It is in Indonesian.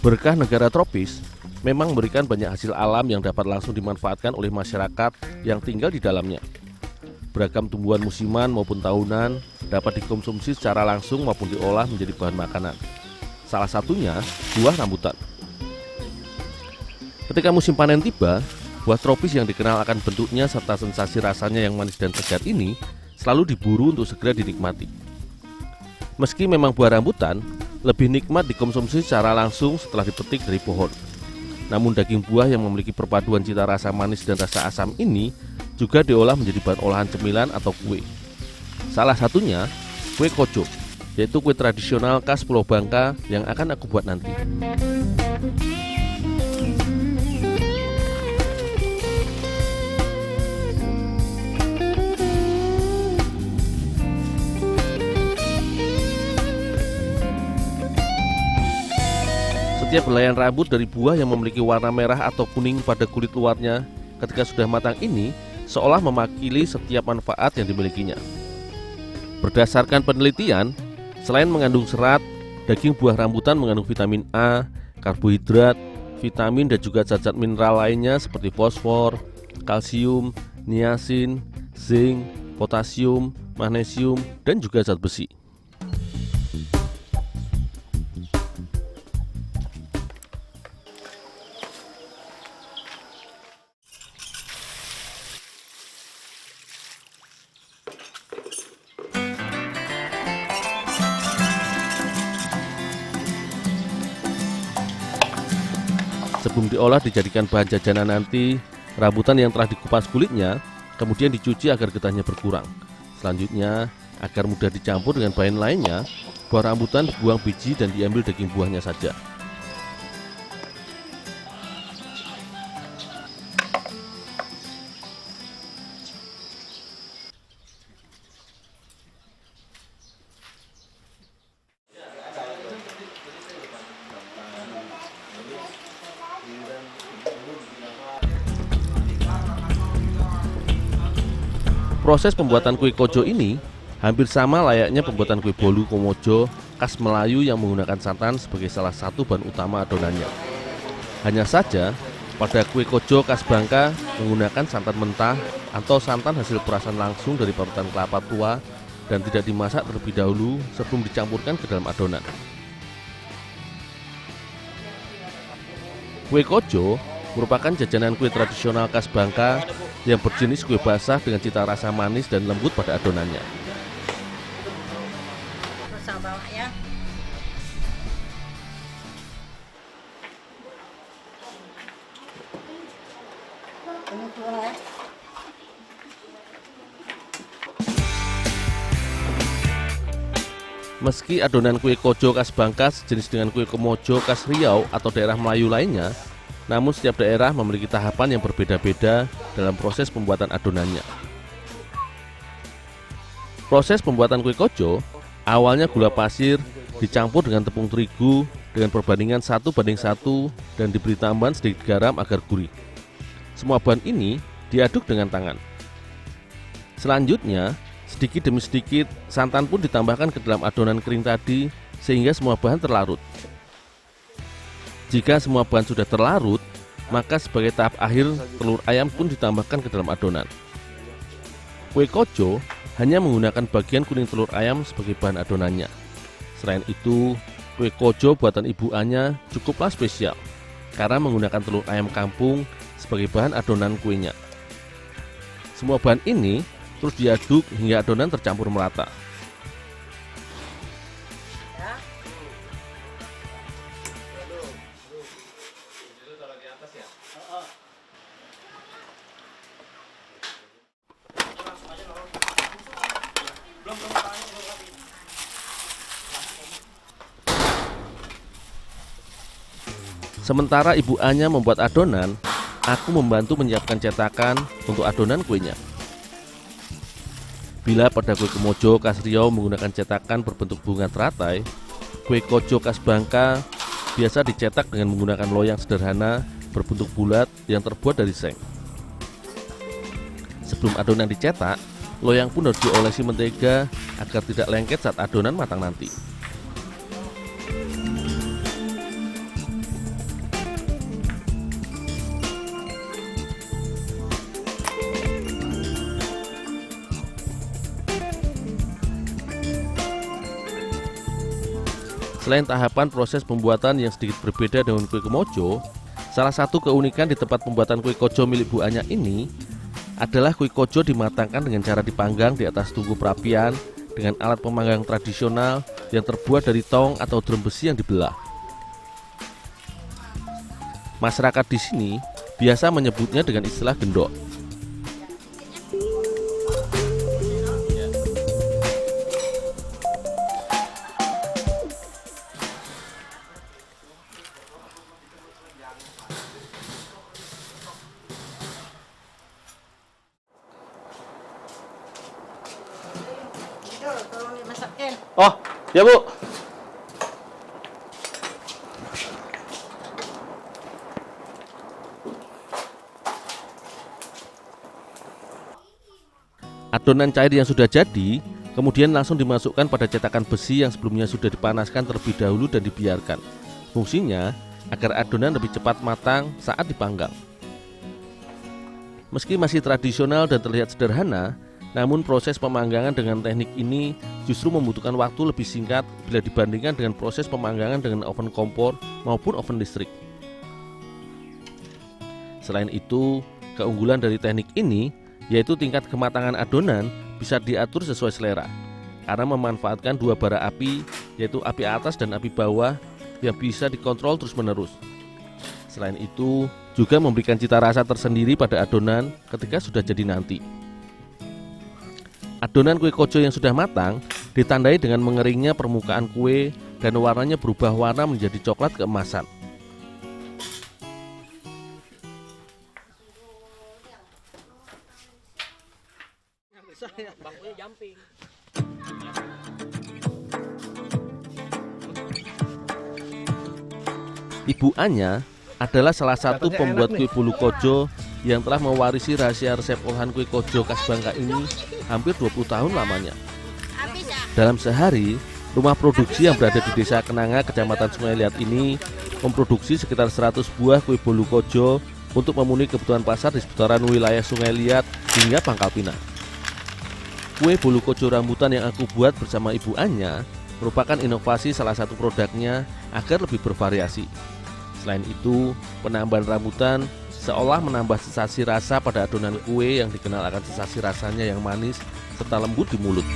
Berkah negara tropis memang memberikan banyak hasil alam yang dapat langsung dimanfaatkan oleh masyarakat yang tinggal di dalamnya. Beragam tumbuhan musiman maupun tahunan dapat dikonsumsi secara langsung maupun diolah menjadi bahan makanan. Salah satunya buah rambutan. Ketika musim panen tiba, buah tropis yang dikenal akan bentuknya serta sensasi rasanya yang manis dan segar ini selalu diburu untuk segera dinikmati. Meski memang buah rambutan lebih nikmat dikonsumsi secara langsung setelah dipetik dari pohon. Namun daging buah yang memiliki perpaduan cita rasa manis dan rasa asam ini juga diolah menjadi bahan olahan cemilan atau kue. Salah satunya kue koco, yaitu kue tradisional khas Pulau Bangka yang akan aku buat nanti. Setiap helaian rambut dari buah yang memiliki warna merah atau kuning pada kulit luarnya ketika sudah matang ini seolah mewakili setiap manfaat yang dimilikinya. Berdasarkan penelitian, selain mengandung serat, daging buah rambutan mengandung vitamin A, karbohidrat, vitamin dan juga zat-zat mineral lainnya seperti fosfor, kalsium, niacin, zinc, potasium, magnesium, dan juga zat besi. Sebelum diolah dijadikan bahan jajanan nanti, rambutan yang telah dikupas kulitnya kemudian dicuci agar getahnya berkurang. Selanjutnya, agar mudah dicampur dengan bahan lainnya, buah rambutan dibuang biji dan diambil daging buahnya saja. Proses pembuatan kue kojo ini hampir sama layaknya pembuatan kue bolu komojo khas Melayu yang menggunakan santan sebagai salah satu bahan utama adonannya. Hanya saja, pada kue kojo khas Bangka menggunakan santan mentah atau santan hasil perasan langsung dari parutan kelapa tua dan tidak dimasak terlebih dahulu sebelum dicampurkan ke dalam adonan. Kue kojo merupakan jajanan kue tradisional khas Bangka yang berjenis kue basah dengan cita rasa manis dan lembut pada adonannya. Meski adonan kue kojo khas Bangka sejenis dengan kue komojo khas Riau atau daerah Melayu lainnya, namun setiap daerah memiliki tahapan yang berbeda-beda dalam proses pembuatan adonannya. Proses pembuatan kue kojo, awalnya gula pasir dicampur dengan tepung terigu dengan perbandingan 1:1 dan diberi tambahan sedikit garam agar gurih. Semua bahan ini diaduk dengan tangan. Selanjutnya, sedikit demi sedikit santan pun ditambahkan ke dalam adonan kering tadi sehingga semua bahan terlarut. Jika semua bahan sudah terlarut, maka sebagai tahap akhir telur ayam pun ditambahkan ke dalam adonan. Kue kojo hanya menggunakan bagian kuning telur ayam sebagai bahan adonannya. Selain itu, kue kojo buatan ibu Anya cukuplah spesial karena menggunakan telur ayam kampung sebagai bahan adonan kuenya. Semua bahan ini terus diaduk hingga adonan tercampur merata. Sementara ibu Anya membuat adonan, aku membantu menyiapkan cetakan untuk adonan kuenya. Bila pada kue komojo khas Riau menggunakan cetakan berbentuk bunga teratai, kue kojo khas Bangka biasa dicetak dengan menggunakan loyang sederhana berbentuk bulat yang terbuat dari seng. Sebelum adonan dicetak, loyang pun harus diolesi mentega agar tidak lengket saat adonan matang nanti. Selain tahapan proses pembuatan yang sedikit berbeda dengan kue kemojo, salah satu keunikan di tempat pembuatan kue kojo milik Bu Anya ini adalah kue kojo dimatangkan dengan cara dipanggang di atas tungku perapian dengan alat pemanggang tradisional yang terbuat dari tong atau drum besi yang dibelah. Masyarakat di sini biasa menyebutnya dengan istilah gendok. Tolong dimasakin. Oh, ya Bu. Adonan cair yang sudah jadi kemudian langsung dimasukkan pada cetakan besi yang sebelumnya sudah dipanaskan terlebih dahulu dan dibiarkan. Fungsinya agar adonan lebih cepat matang saat dipanggang. Meski masih tradisional dan terlihat sederhana, namun proses pemanggangan dengan teknik ini justru membutuhkan waktu lebih singkat bila dibandingkan dengan proses pemanggangan dengan oven kompor maupun oven listrik. Selain itu, keunggulan dari teknik ini yaitu tingkat kematangan adonan bisa diatur sesuai selera karena memanfaatkan dua bara api, yaitu api atas dan api bawah yang bisa dikontrol terus-menerus. Selain itu, juga memberikan cita rasa tersendiri pada adonan ketika sudah jadi nanti. Adonan kue kojo yang sudah matang ditandai dengan mengeringnya permukaan kue dan warnanya berubah warna menjadi coklat keemasan. Ibu Anya adalah salah satu pembuat kue bolu kojo yang telah mewarisi rahasia resep olahan kue kojo khas Bangka ini hampir 20 tahun lamanya. Dalam sehari, rumah produksi yang berada di Desa Kenanga, Kecamatan Sungai Liat ini memproduksi sekitar 100 buah kue bolu kojo untuk memenuhi kebutuhan pasar di seputaran wilayah Sungai Liat hingga Pangkal Pinang. Kue bolu kojo rambutan yang aku buat bersama Ibu Anya merupakan inovasi salah satu produknya agar lebih bervariasi. Selain itu, penambahan rambutan seolah menambah sensasi rasa pada adonan kue yang dikenal akan sensasi rasanya yang manis serta lembut di mulut.